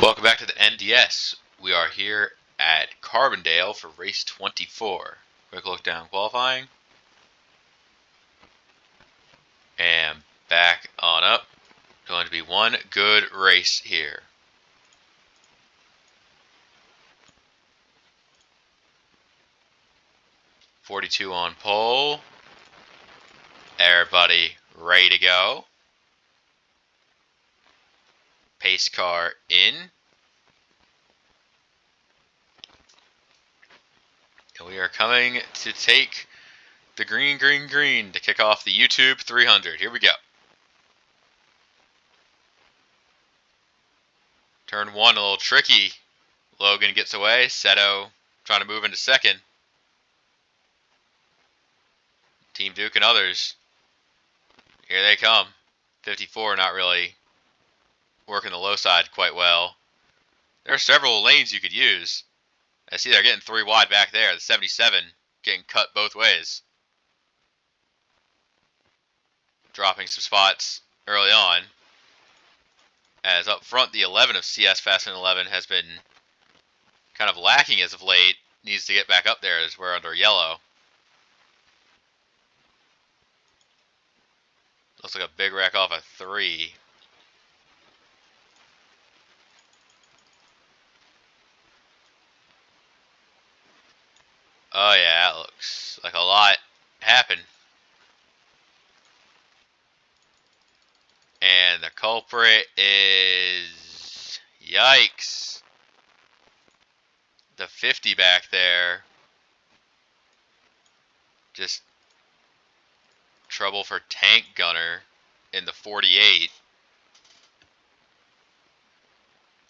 Welcome back to the NDS. We are here at Carbondale for race 24. Quick look down qualifying. And back on up. Going to be one good race here. .42 on pole. Everybody ready to go. Pace car in. And we are coming to take the green to kick off the YouTube 300. Here we go. Turn one, a little tricky. Logan gets away. Seto trying to move into second. Team Duke and others. Here they come. 54 not really working the low side quite well. There are several lanes you could use. I see they're getting three wide back there. The 77 getting cut both ways. Dropping some spots early on. As up front, the 11 of CS Fast and 11 has been kind of lacking as of late. Needs to get back up there as we're under yellow. Looks like a big wreck off a 3. Oh yeah, that looks like a lot happened. And the culprit is... Yikes. The 50 back there. Just trouble for Tank Gunner in the 48.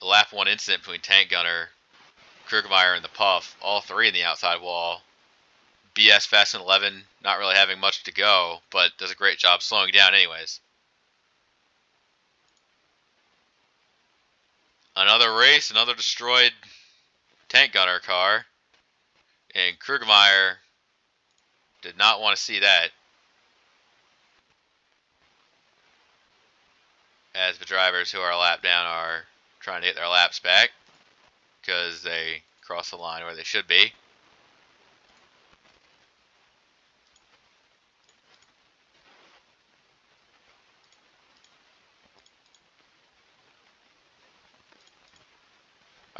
The lap 1 incident between Tank Gunner, Krugmeyer, and the Puff. All three in the outside wall. BS Fast and 11 not really having much to go, but does a great job slowing down anyways. Another race, another destroyed Tank Gunner car. And Krugmeyer did not want to see that. As the drivers who are a lap down are trying to get their laps back because they crossed the line where they should be.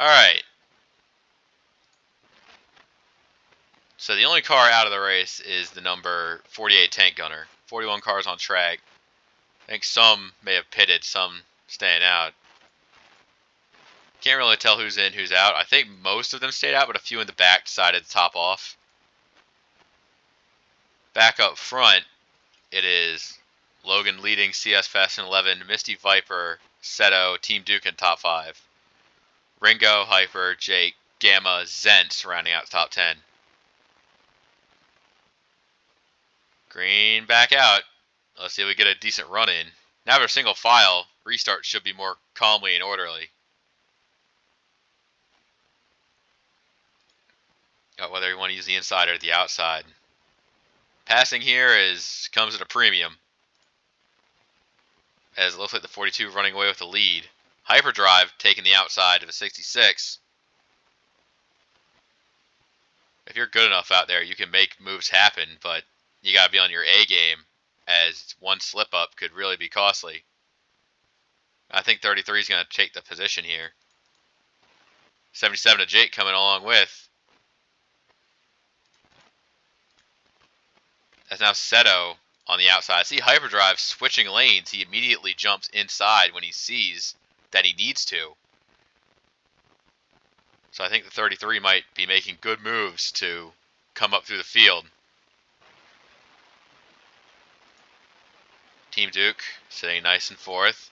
Alright. So the only car out of the race is the number 48 Tank Gunner. 41 cars on track. I think some may have pitted, some staying out. Can't really tell who's in, who's out. I think most of them stayed out, but a few in the back decided to top off. Back up front, it is Logan leading CS Fast and 11, Misty Viper, Seto, Team Duke in top 5. Ringo, Hyper, Jake, Gamma, Zent rounding out the top 10. Green back out. Let's see if we get a decent run in. Now we're single file. Restart should be more calmly and orderly. Whether you want to use the inside or the outside. Passing here comes at a premium. As it looks like the 42 running away with the lead. Hyperdrive taking the outside of a 66. If you're good enough out there, you can make moves happen, but you got to be on your A game, as one slip up could really be costly. I think 33 is going to take the position here. 77 to Jake coming along with. That's now Seto on the outside. See Hyperdrive switching lanes. He immediately jumps inside when he sees that he needs to. So I think the 33 might be making good moves to come up through the field. Team Duke sitting nice and fourth.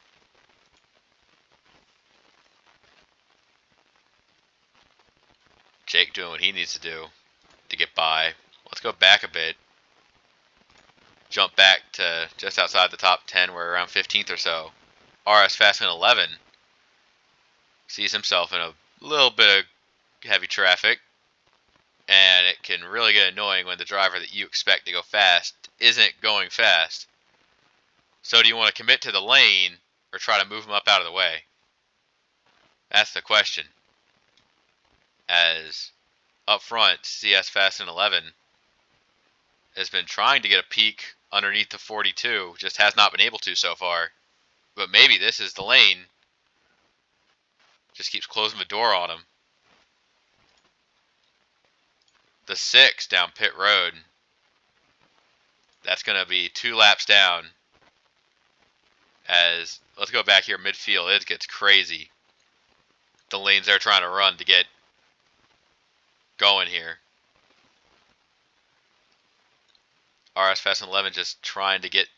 Jake doing what he needs to do to get by. Let's go back a bit. Jump back to just outside the top 10. We're around 15th or so. RS Fast and 11 sees himself in a little bit of heavy traffic. And it can really get annoying when the driver that you expect to go fast isn't going fast. So do you want to commit to the lane or try to move him up out of the way? That's the question. As up front, CS Fast and 11 has been trying to get a peek underneath the 42, just has not been able to so far. But maybe this is the lane. Just keeps closing the door on him. The 6 down pit road. That's going to be 2 laps down. As, let's go back here midfield. It gets crazy. The lanes they're trying to run to get going here. RS Fast and 11 just trying to get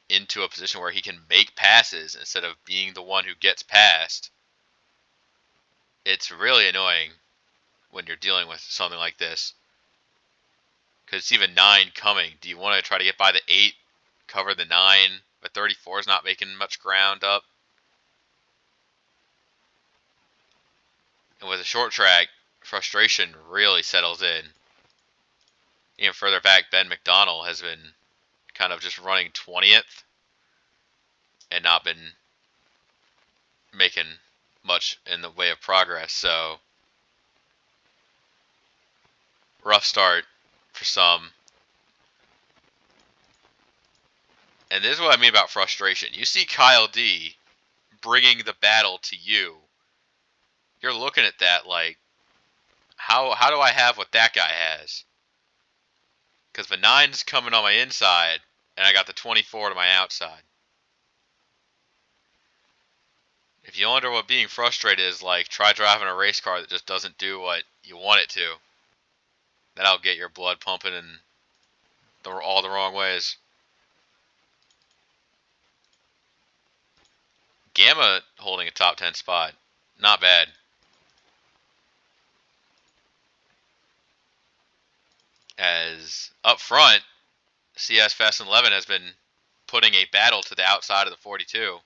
into a position where he can make passes instead of being the one who gets passed. It's really annoying when you're dealing with something like this. Because it's even 9 coming. Do you want to try to get by the 8, cover the 9? But 34 is not making much ground up. And with a short track, frustration really settles in. Even further back, Ben McDonald has been kind of just running 20th and not been making much in the way of progress. So, rough start for some. And this is what I mean about frustration. You see Kyle D bringing the battle to you. You're looking at that like, how do I have what that guy has? Because the 9's coming on my inside, and I got the 24 to my outside. If you wonder what being frustrated is like, try driving a race car that just doesn't do what you want it to. That'll get your blood pumping in all the wrong ways. Gamma holding a top 10 spot. Not bad. As up front, CS Fast and 11 has been putting a battle to the outside of the 42.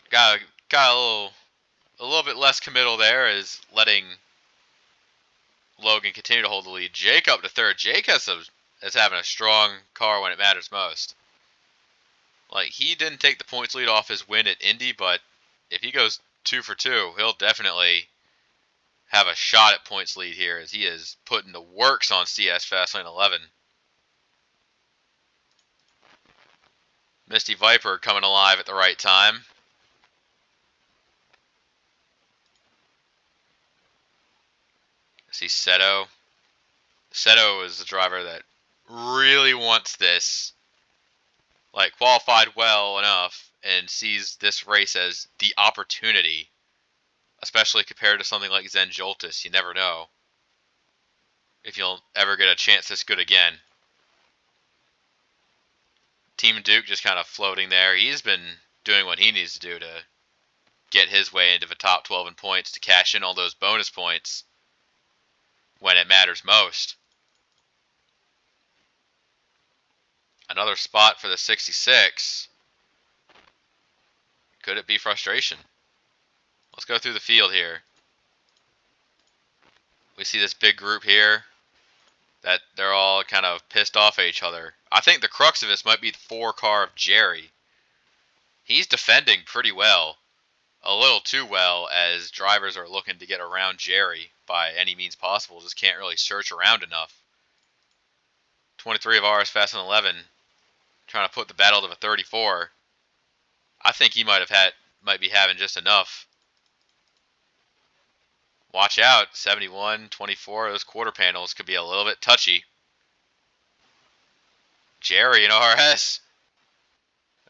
Got a little bit less committal there, is letting Logan continue to hold the lead. Jake up to third. Jake is having a strong car when it matters most. Like, he didn't take the points lead off his win at Indy, but if he goes 2 for 2, he'll definitely have a shot at points lead here, as he is putting the works on CS Fastlane 11. Misty Viper coming alive at the right time. See Seto. Seto is the driver that really wants this. Like, qualified well enough and sees this race as the opportunity. Especially compared to something like Zen Joltis. You never know if you'll ever get a chance this good again. Team Duke just kind of floating there. He's been doing what he needs to do to get his way into the top 12 in points to cash in all those bonus points when it matters most. Another spot for the 66. Could it be frustration? Let's go through the field here. We see this big group here that they're all kind of pissed off at each other. I think the crux of this might be the 4 car of Jerry. He's defending pretty well. A little too well, as drivers are looking to get around Jerry by any means possible. Just can't really search around enough. 23 of RS Fast and 11 trying to put the battle to a 34. I think he might be having just enough. Watch out, 71, 24, those quarter panels could be a little bit touchy. Jerry and RS.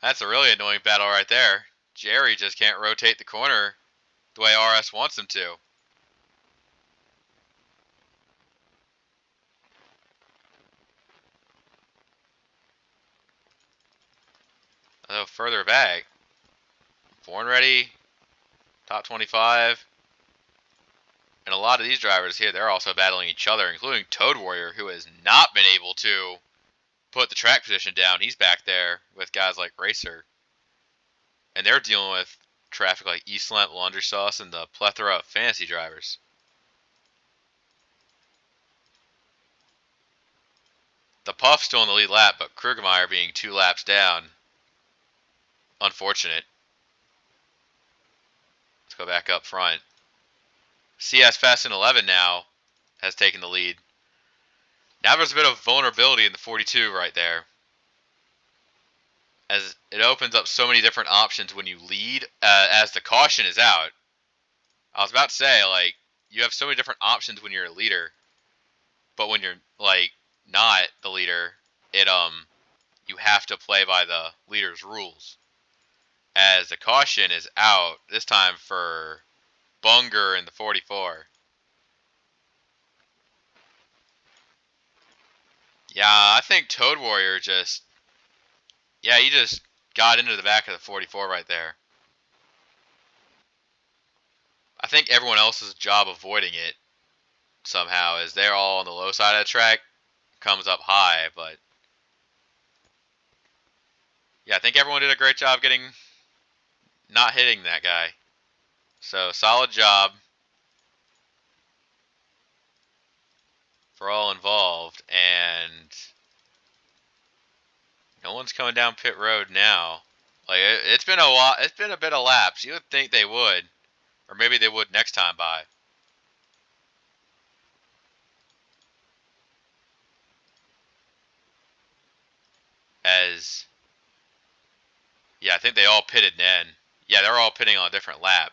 That's a really annoying battle right there. Jerry just can't rotate the corner the way RS wants him to. A little further back. Born ready, top 25. And a lot of these drivers here, they're also battling each other, including Toad Warrior, who has not been able to put the track position down. He's back there with guys like Racer. And they're dealing with traffic like East Lamp, Laundry Sauce, and the plethora of fantasy drivers. The Puff's still in the lead lap, but Krugermeyer being 2 laps down. Unfortunate. Let's go back up front. CS Fast and 11 now has taken the lead. Now there's a bit of vulnerability in the 42 right there, as it opens up so many different options when you lead, as the caution is out. I was about to say, like, you have so many different options when you're a leader, but when you're, like, not the leader, you have to play by the leader's rules. As the caution is out, this time for Bunger in the 44. Yeah, I think Toad Warrior just... Yeah, he just got into the back of the 44 right there. I think everyone else's job avoiding it somehow is they're all on the low side of the track, comes up high, but... Yeah, I think everyone did a great job not hitting that guy. So, solid job for all involved, and no one's coming down pit road now. Like, it's been a bit of laps. You would think they would, or maybe they would next time by. Yeah, I think they all pitted in. Yeah, they're all pitting on a different lap.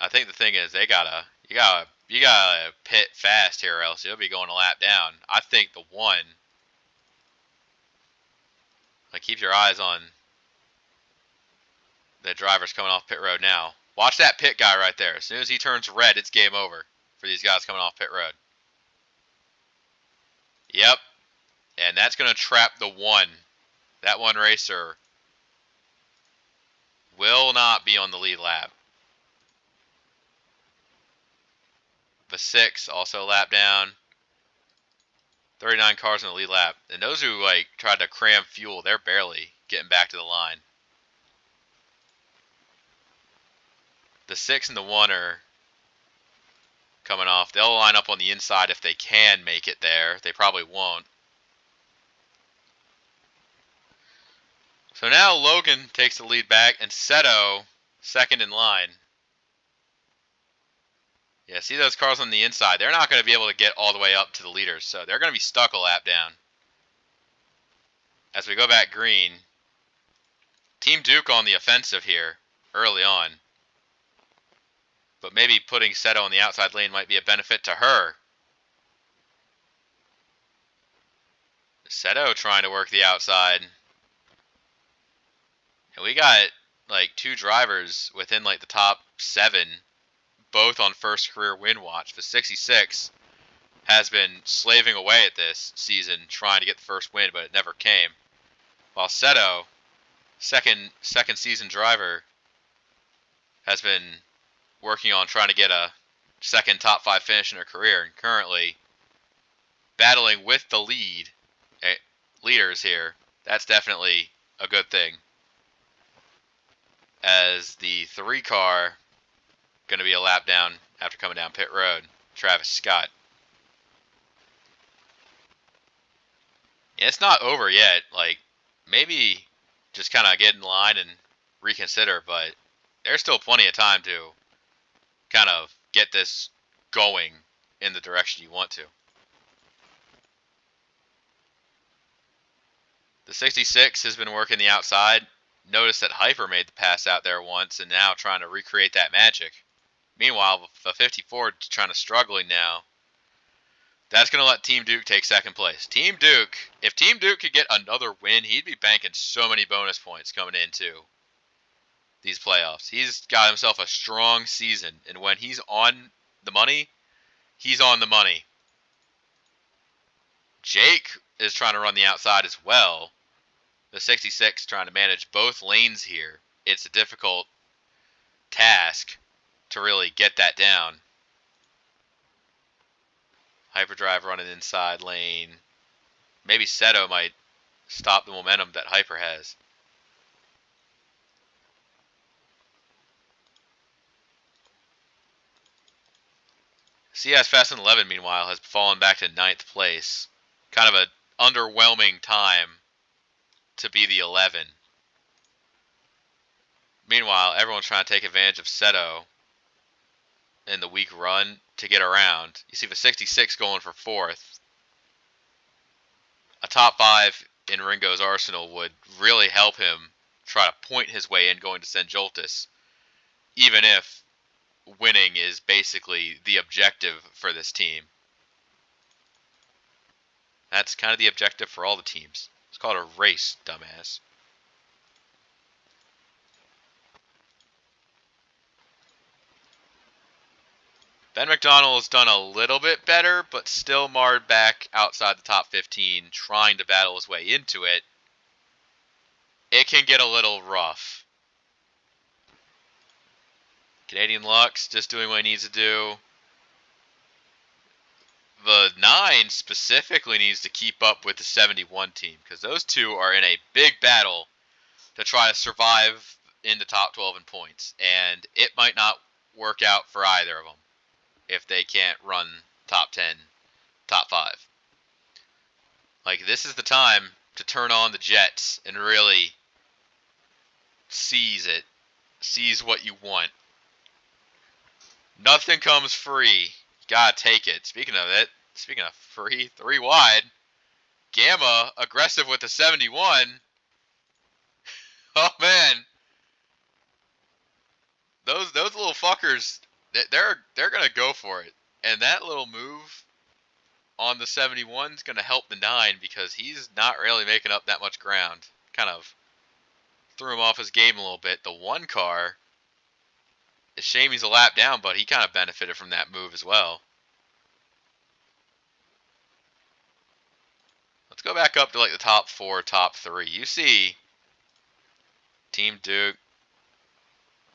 I think the thing is you gotta pit fast here, or else you'll be going a lap down. I think the one, like, keep your eyes on the drivers coming off pit road now. Watch that pit guy right there. As soon as he turns red, it's game over for these guys coming off pit road. Yep, and that's gonna trap the one. That one racer will not be on the lead lap. The 6 also lap down. 39 cars in the lead lap. And those who, like, tried to cram fuel, they're barely getting back to the line. The 6 and the 1 are coming off. They'll line up on the inside if they can make it there. They probably won't. So now Logan takes the lead back, and Seto second in line. Yeah, see those cars on the inside? They're not going to be able to get all the way up to the leaders, so they're going to be stuck a lap down. As we go back green, Team Duke on the offensive here early on. But maybe putting Seto on the outside lane might be a benefit to her. Seto trying to work the outside. And we got, like, 2 drivers within, like, the top 7, both on first career win watch. The 66 has been slaving away at this season, trying to get the first win, but it never came. While Seto, second season driver, has been working on trying to get a second top 5 finish in her career, and currently battling with the leaders here. That's definitely a good thing. As the 3 car going to be a lap down after coming down pit road, Travis Scott. Yeah, it's not over yet. Like, maybe just kind of get in line and reconsider, but there's still plenty of time to kind of get this going in the direction you want to. The 66 has been working the outside. Notice that Hyper made the pass out there once, and now trying to recreate that magic. Meanwhile, the 54 is trying to struggling now. That's going to let Team Duke take second place. Team Duke, if Team Duke could get another win, he'd be banking so many bonus points coming into these playoffs. He's got himself a strong season, and when he's on the money, he's on the money. Jake is trying to run the outside as well. The 66 trying to manage both lanes here. It's a difficult task to really get that down. Hyperdrive running inside lane. Maybe Seto might stop the momentum that Hyper has. CS Fast and 11, meanwhile, has fallen back to 9th place. Kind of an underwhelming time to be the 11. Meanwhile, everyone's trying to take advantage of Seto in the weak run to get around. You see the 66 going for 4th. A top 5 in Ringo's arsenal would really help him try to point his way in going to St. Joltis, even if winning is basically the objective for this team. That's kind of the objective for all the teams. It's called a race, dumbass. Ben McDonald has done a little bit better, but still marred back outside the top 15, trying to battle his way into it. It can get a little rough. Canadian Lux just doing what he needs to do. The 9 specifically needs to keep up with the 71 team, because those two are in a big battle to try to survive in the top 12 in points, and it might not work out for either of them if they can't run top 10, top 5. Like, this is the time to turn on the jets and really seize it. Seize what you want. Nothing comes free. You gotta take it. Speaking of free, 3 wide. Gamma, aggressive with the 71. Oh, man. Those little fuckers, they're gonna go for it. And that little move on the 71 is gonna help the 9 because he's not really making up that much ground. Kind of threw him off his game a little bit. The 1 car, it's a shame he's a lap down, but he kind of benefited from that move as well. Let's go back up to like the top 4, top 3. You see Team Duke,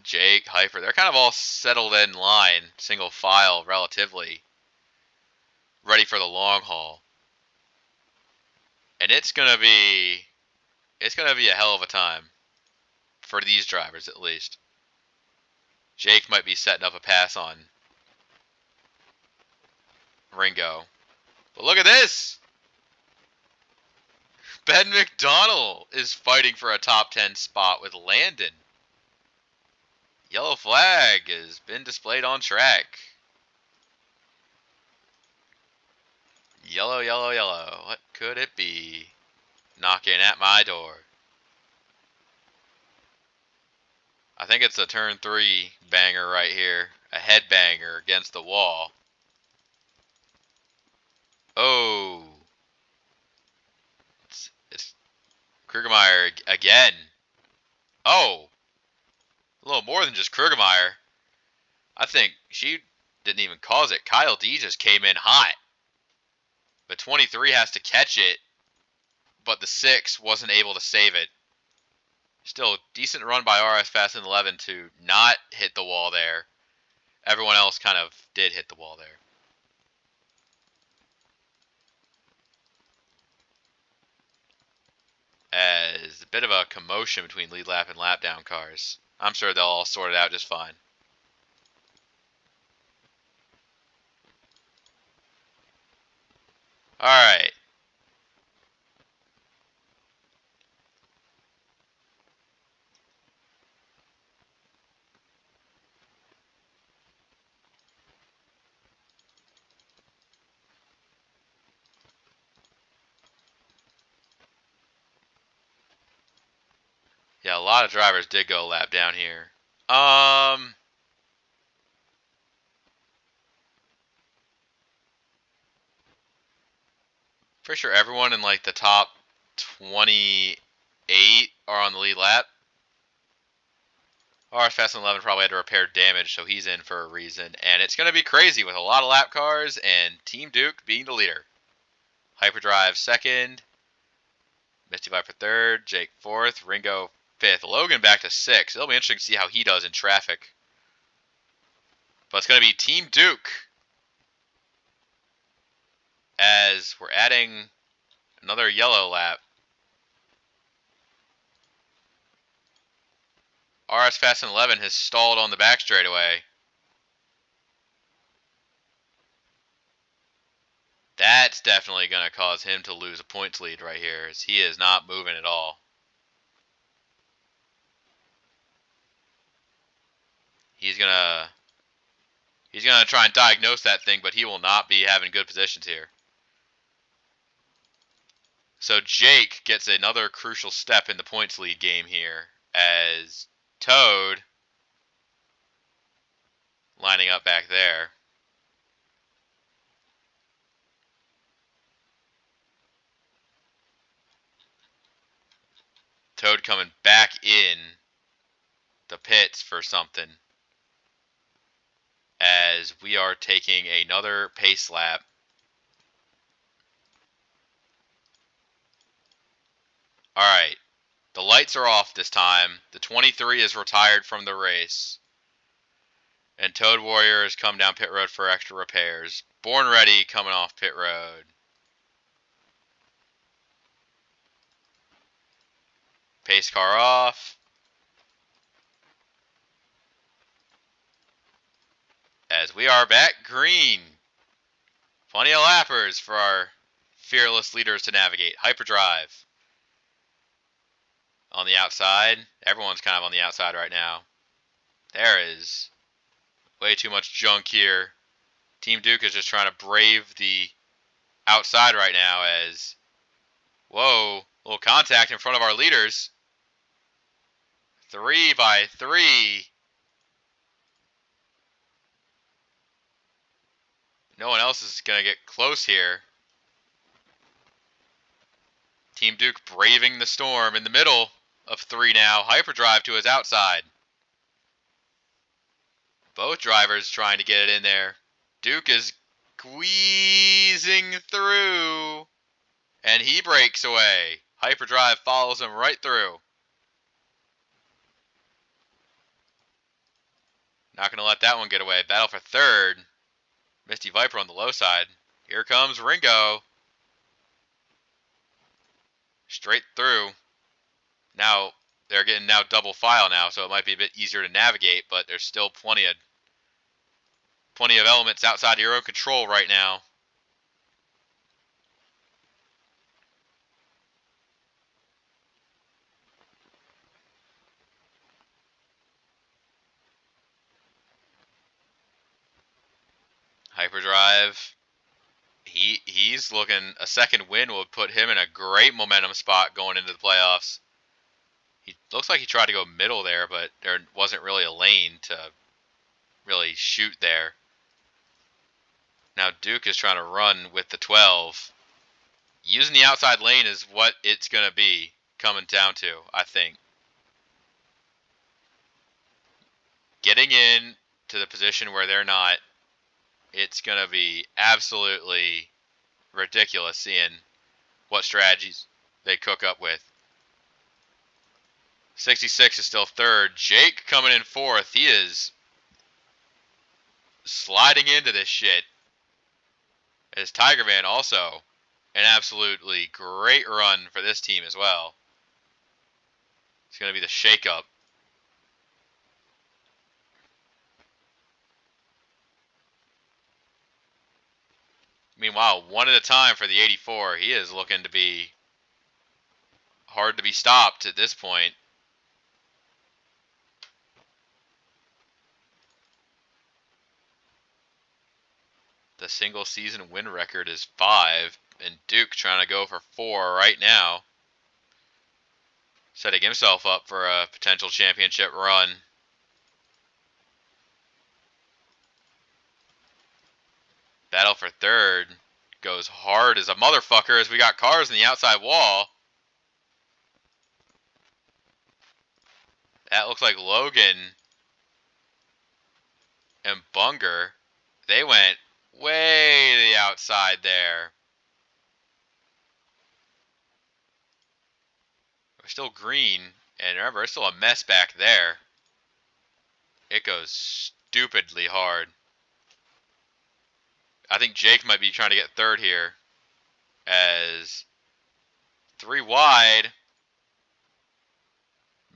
Jake, Hyper, they're kind of all settled in line, single file relatively, ready for the long haul. And it's gonna be a hell of a time for these drivers, at least. Jake might be setting up a pass on Ringo. But look at this! Ben McDonald is fighting for a top 10 spot with Landon. Yellow flag has been displayed on track. Yellow, yellow, yellow. What could it be? Knocking at my door. I think it's a turn 3 banger right here. A head banger against the wall. Oh. It's Krugermeyer again. Oh. A little more than just Krugermeyer. I think she didn't even cause it. Kyle D just came in hot. But 23 has to catch it. But the 6 wasn't able to save it. Still, decent run by RS Fast and 11 to not hit the wall there. Everyone else kind of did hit the wall there. As a bit of a commotion between lead lap and lap down cars. I'm sure they'll all sort it out just fine. Alright. Yeah, a lot of drivers did go lap down here. Pretty sure everyone in like the top 28 are on the lead lap. RS Fast and 11 probably had to repair damage, so he's in for a reason. And it's going to be crazy with a lot of lap cars and Team Duke being the leader. Hyperdrive second. Misty Viper third. Jake fourth. Ringo fifth. Logan back to sixth. It'll be interesting to see how he does in traffic. But it's going to be Team Duke. As we're adding another yellow lap. RS Fast and 11 has stalled on the back straightaway. That's definitely going to cause him to lose a points lead right here, as he is not moving at all. He's gonna try and diagnose that thing, but he will not be having good positions here. So Jake gets another crucial step in the points lead game here as Toad lining up back there. Toad coming back in the pits for something as we are taking another pace lap. Alright, the lights are off this time. The 23 is retired from the race. And Toad Warrior has come down pit road for extra repairs. Born Ready coming off pit road. Pace car off. As we are back green. Plenty of lappers for our fearless leaders to navigate. Hyperdrive on the outside. Everyone's kind of on the outside right now. There is way too much junk here. Team Duke is just trying to brave the outside right now as, whoa, a little contact in front of our leaders. 3 by 3. No one else is going to get close here. Team Duke braving the storm in the middle of 3 now. Hyperdrive to his outside. Both drivers trying to get it in there. Duke is squeezing through. And he breaks away. Hyperdrive follows him right through. Not going to let that one get away. Battle for third. Misty Viper on the low side. Here comes Ringo. Straight through. Now, they're getting now double file now, so it might be a bit easier to navigate, but there's still plenty of elements outside of your own control right now. Hyperdrive. He's looking, a second win would put him in a great momentum spot going into the playoffs. He looks like he tried to go middle there, but there wasn't really a lane to really shoot there. Now Duke is trying to run with the 12. Using the outside lane is what it's going to be coming down to, I think. Getting in to the position where they're not, it's going to be absolutely ridiculous seeing what strategies they cook up with. 66 is still third. Jake coming in fourth. He is sliding into this shit. As Tiger Man also an absolutely great run for this team as well. It's going to be the shakeup. Meanwhile, one at a time for the 84. He is looking to be hard to be stopped at this point. The single season win record is 5, and Duke trying to go for 4 right now. Setting himself up for a potential championship run. Battle for third goes hard as a motherfucker as we got cars in the outside wall. That looks like Logan and Bunger. They went way to the outside there. We're still green, and remember, it's still a mess back there. It goes stupidly hard. I think Jake might be trying to get third here. As 3 wide.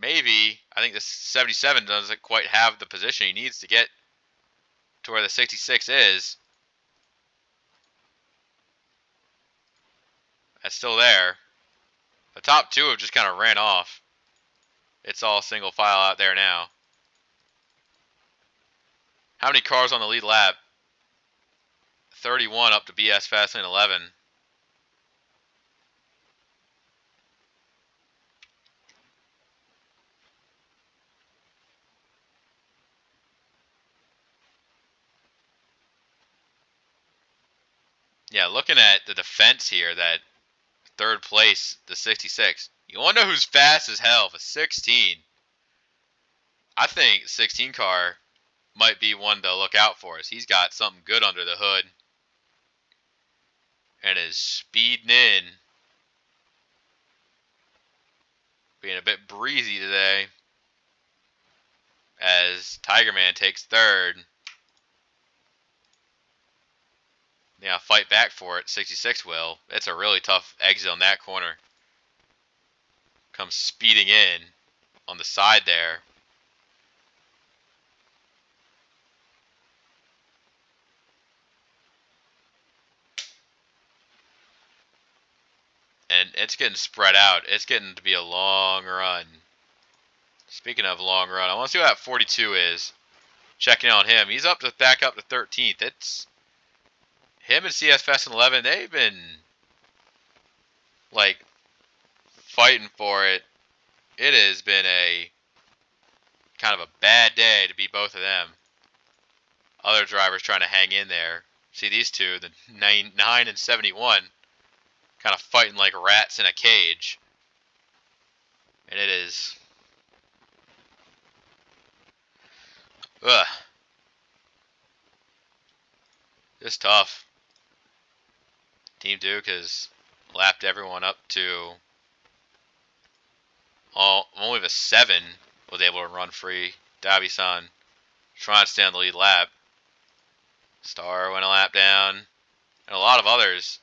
Maybe. I think the 77 doesn't quite have the position he needs to get to where the 66 is. That's still there. The top 2 have just kind of ran off. It's all single file out there now. How many cars on the lead lap? 31 up to BS Fastlane 11. Yeah, looking at the defense here, that third place, the 66. You want to know who's fast as hell? The 16. I think 16 car might be one to look out for us. He's got something good under the hood and is speeding in. Being a bit breezy today as Tiger Man takes third. Yeah, fight back for it. 66 will. It's a really tough exit on that corner. Comes speeding in on the side there. And it's getting spread out. It's getting to be a long run. Speaking of long run, I want to see what that 42 is. Checking on him. He's back up to 13th. It's him and CS Fest and 11. They've been like fighting for it. It has been a kind of a bad day to be both of them. Other drivers trying to hang in there. See these two, the 9 and 71, kind of fighting like rats in a cage. And it is... ugh. It's tough. Team Duke has lapped everyone up to... only the 7 was able to run free. Dabi-san trying to stay on the lead lap. Star went a lap down. And a lot of others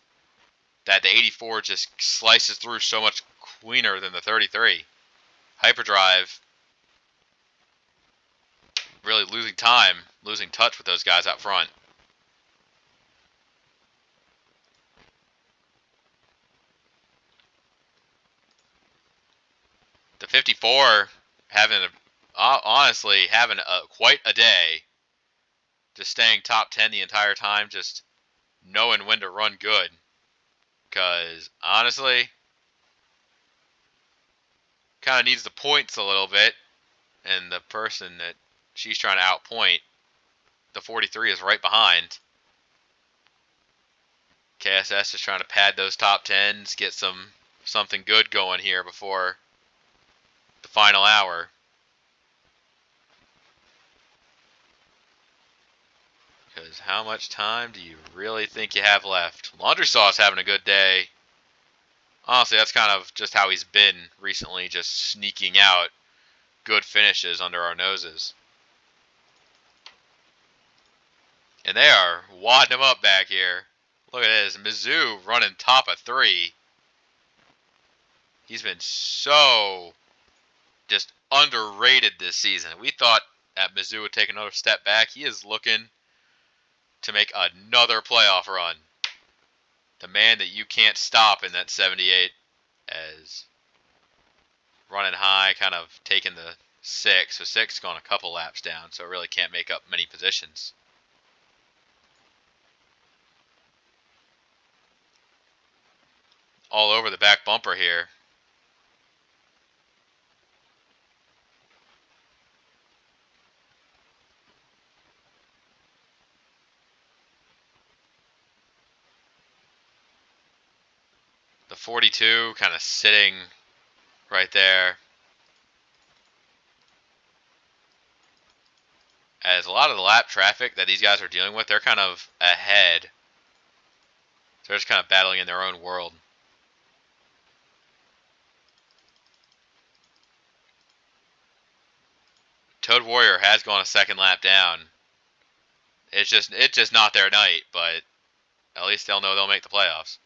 that the 84 just slices through so much cleaner than the 33. Hyperdrive really losing time, losing touch with those guys out front. The 54 honestly having quite a day. Just staying top 10 the entire time, just knowing when to run good. Because honestly, kind of needs the points a little bit. And the person that she's trying to outpoint, the 43, is right behind. KSS is trying to pad those top 10s, get something good going here before the final hour. Because how much time do you really think you have left? Laundry Sauce having a good day. Honestly, that's kind of just how he's been recently, just sneaking out good finishes under our noses. And they are wadding him up back here. Look at this. Mizzou running top of 3. He's been so just underrated this season. We thought that Mizzou would take another step back. He is looking to make another playoff run. The man that you can't stop in that 78, as running high, kind of taking the 6. So 6 going a couple laps down, so really can't make up many positions. All over the back bumper here. The 42 kind of sitting right there. As a lot of the lap traffic that these guys are dealing with, they're kind of ahead. So they're just kind of battling in their own world. Toad Warrior has gone a second lap down. It's just not their night, but at least they'll know they'll make the playoffs.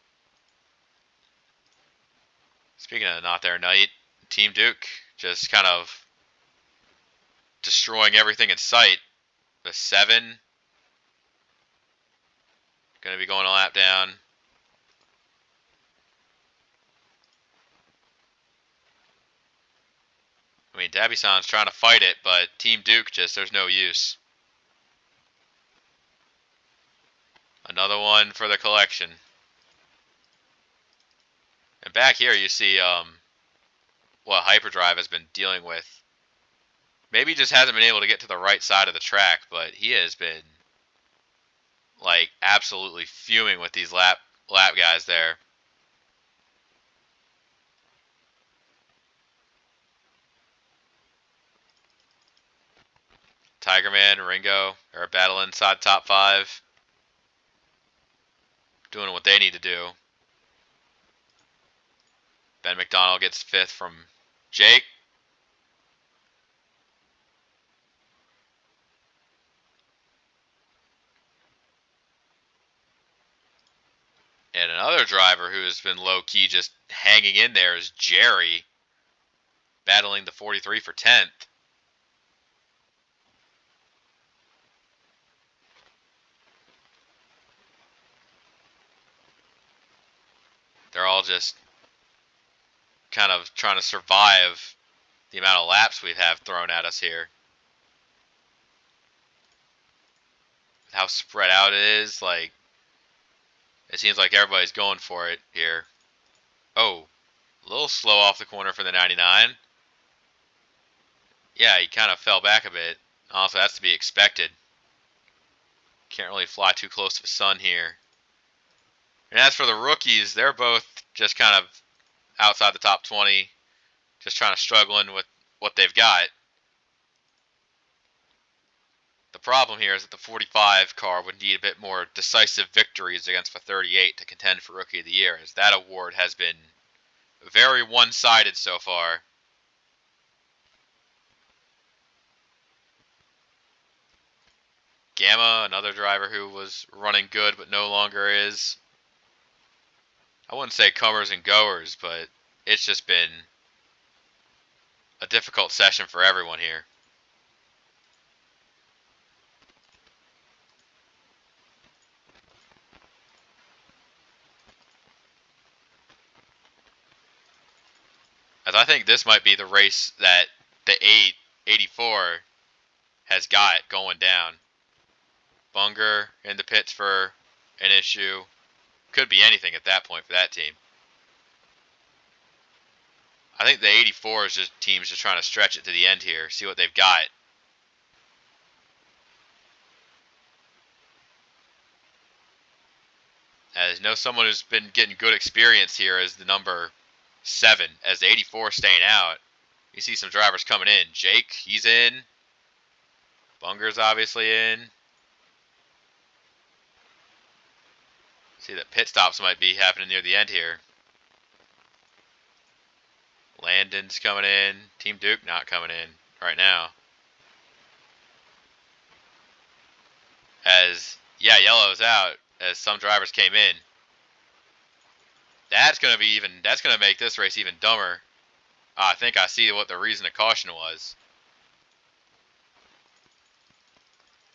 Speaking of not their night, Team Duke just kind of destroying everything in sight. The 7 going to be going a lap down. I mean, Dabi-san's trying to fight it, but Team Duke just, there's no use. Another one for the collection. And back here you see what Hyperdrive has been dealing with. Maybe he just hasn't been able to get to the right side of the track, but he has been like absolutely fuming with these lap guys there. Tigerman, Ringo are battling inside top 5. Doing what they need to do. Ben McDonald gets 5th from Jake. And another driver who has been low-key just hanging in there is Jerry, battling the 43 for 10th. They're all just kind of trying to survive the amount of laps we have thrown at us here. How spread out it is, like, it seems like everybody's going for it here. Oh, a little slow off the corner for the 99. Yeah, he kind of fell back a bit. Also, that's to be expected. Can't really fly too close to the sun here. And as for the rookies, they're both just kind of outside the top 20, just trying to struggling with what they've got. The problem here is that the 45 car would need a bit more decisive victories against the 38 to contend for Rookie of the Year, as that award has been very one-sided so far. Gamma, another driver who was running good but no longer is. I wouldn't say comers and goers, but it's just been a difficult session for everyone here. As I think this might be the race that the 84 has got going down. Bunger in the pits for an issue. Could be anything at that point for that team. I think the 84 is just teams just trying to stretch it to the end here, see what they've got. As know someone who's been getting good experience here is the number 7, as the 84 staying out. You see some drivers coming in. Jake, he's in. Bunger's obviously in. See that pit stops might be happening near the end here. Landon's coming in. Team Duke not coming in right now. As, yeah, yellow's out as some drivers came in. That's going to make this race even dumber. I think I see what the reason of caution was.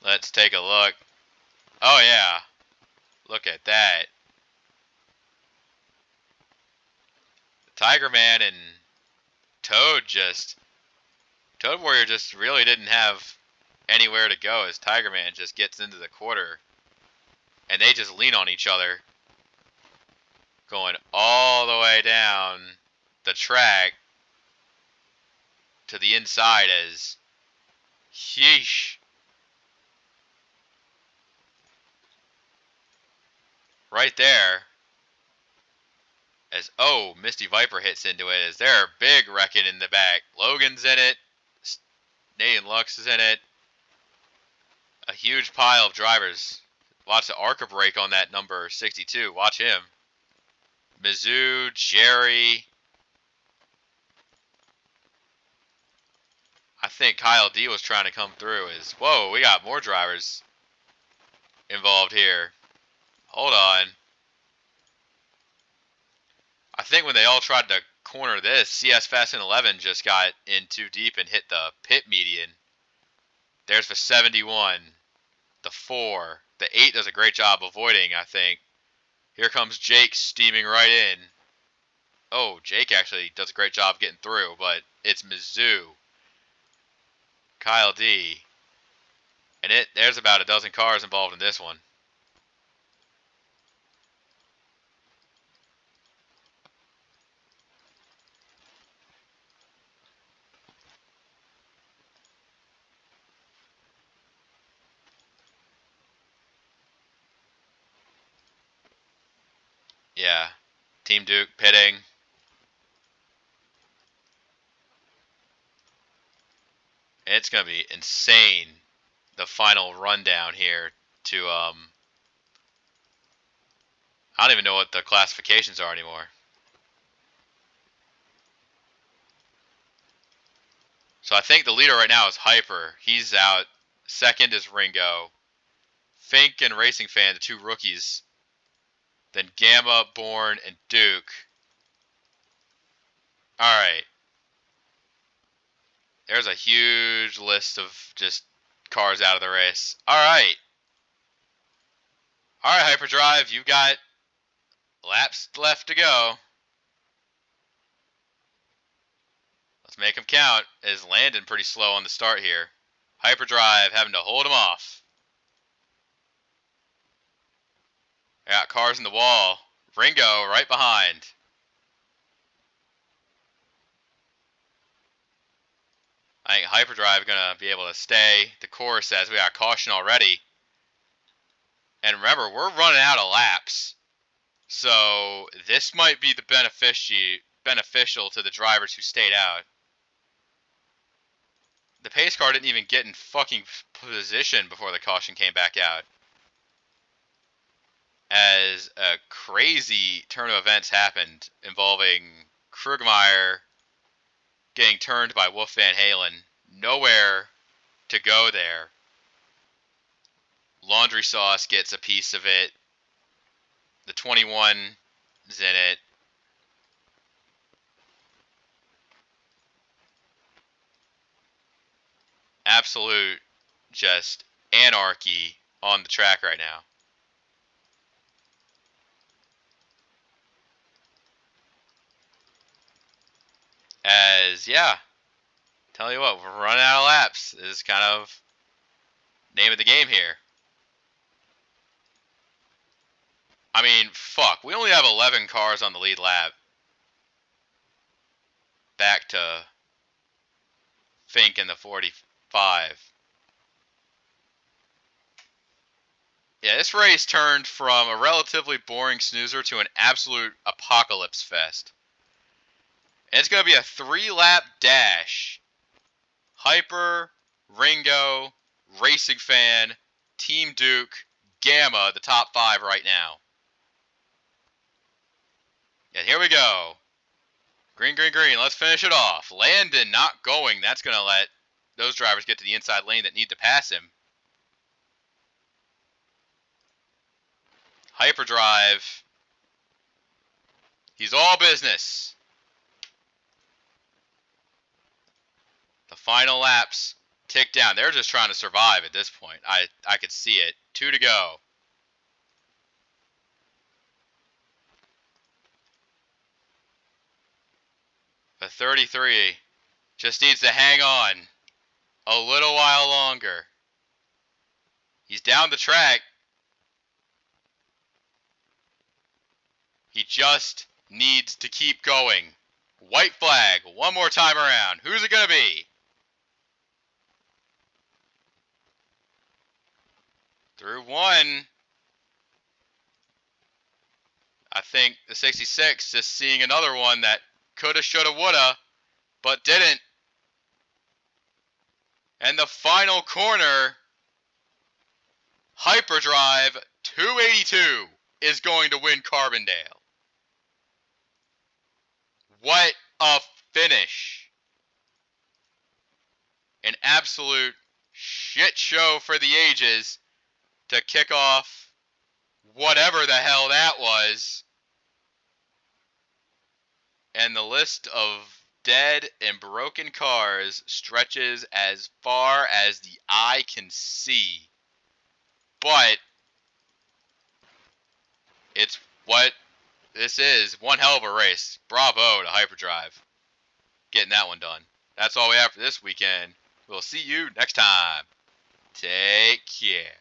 Let's take a look. Oh, yeah. Look at that. Tiger Man and Toad Warrior just really didn't have anywhere to go as Tiger Man just gets into the quarter. And they just lean on each other. Going all the way down the track to the inside as sheesh. Right there. As, oh, Misty Viper hits into it as they're big wrecking in the back. Logan's in it. Nathan Lux is in it. A huge pile of drivers. Watch the Arca break on that number 62. Watch him. Mizzou, Jerry. I think Kyle D was trying to come through. Whoa, we got more drivers involved here. Hold on. I think when they all tried to corner this, CS Fast and 11 just got in too deep and hit the pit median. There's the 71, the 4, the 8 does a great job avoiding, I think. Here comes Jake steaming right in. Oh, Jake actually does a great job getting through, but it's Mizzou. Kyle D. And there's about a dozen cars involved in this one. Yeah. Team Duke pitting. It's going to be insane, the final rundown here to, I don't even know what the classifications are anymore. So I think the leader right now is Hyper. He's out. Second is Ringo. Fink and Racing Fan, the two rookies. Then Gamma, Bourne, and Duke. Alright. There's a huge list of just cars out of the race. Alright. Alright, Hyperdrive, you've got laps left to go. Let's make them count. Is Landon pretty slow on the start here? Hyperdrive having to hold him off. I got cars in the wall. Ringo right behind. I think Hyperdrive going to be able to stay the course as we got caution already. And remember, we're running out of laps. So this might be the beneficial to the drivers who stayed out. The pace car didn't even get in fucking position before the caution came back out. As a crazy turn of events happened involving Krugmeyer getting turned by Wolf Van Halen. Nowhere to go there. Laundry Sauce gets a piece of it. The 21 is in it. Absolute just anarchy on the track right now. As, yeah, tell you what, we're running out of laps. This is kind of name of the game here. I mean, fuck, we only have 11 cars on the lead lap. Back to Fink in the 45. Yeah, this race turned from a relatively boring snoozer to an absolute apocalypse fest. And it's going to be a 3-lap dash. Hyper, Ringo, Racing Fan, Team Duke, Gamma, the top 5 right now. And here we go. Green, green, green. Let's finish it off. Landon not going. That's going to let those drivers get to the inside lane that need to pass him. Hyperdrive. He's all business. The final laps tick down. They're just trying to survive at this point. I could see it. 2 to go. The 33 just needs to hang on a little while longer. He's down the track. He just needs to keep going. White flag, one more time around. Who's it going to be? Through one. I think the 66 just seeing another one that coulda, shoulda, woulda, but didn't. And the final corner, Hyperdrive 282 is going to win Carbondale. What a finish. An absolute shit show for the ages to kick off whatever the hell that was. And the list of dead and broken cars stretches as far as the eye can see. But it's what this is. One hell of a race. Bravo to Hyperdrive. Getting that one done. That's all we have for this weekend. We'll see you next time. Take care.